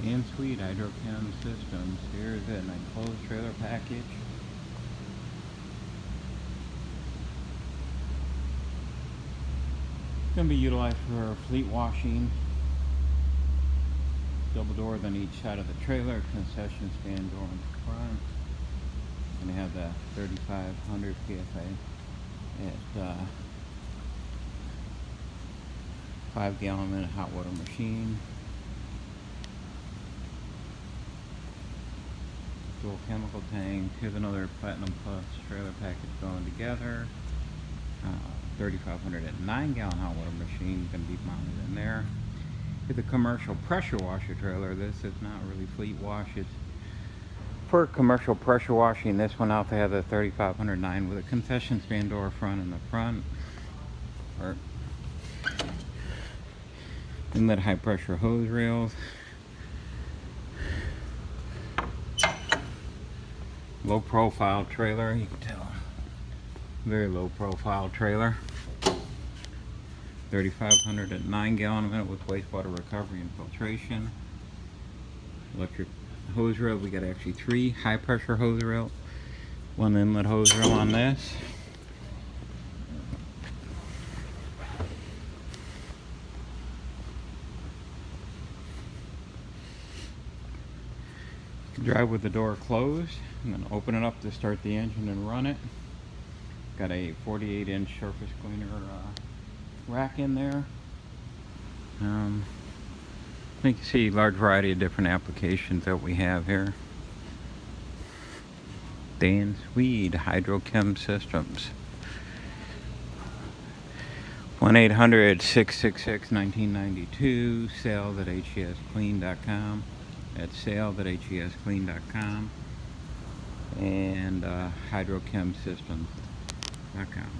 And Swede Hydrochem Systems. Here's an enclosed trailer package. It's going to be utilized for fleet washing. Double doors on each side of the trailer, concession stand door in the front. And they have the 3500 PSI at 5-gallon minute hot water machine. Dual chemical tank. Here's another Platinum Plus trailer package going together. 3500 at 9-gallon hot water machine going to be mounted in there. Here's a commercial pressure washer trailer. This is not really fleet wash. It's for commercial pressure washing. This one out there has a 3509 with a concession stand door front in the front. Or inlet high pressure hose rails. Low profile trailer, you can tell. Very low profile trailer. 3500 at 9-gallon a minute with wastewater recovery and filtration. Electric hose rail. We got actually 3 high pressure hose rail, 1 inlet hose rail on this. You can drive with the door closed and then open it up to start the engine and run it. Got a 48-inch surface cleaner rack in there. You can see a large variety of different applications that we have here. Dan Swede Hydrochem Systems. 1-800-666-1992. Sales at hesclean.com. That's sales at hesclean.com. And hydrochemsystems.com.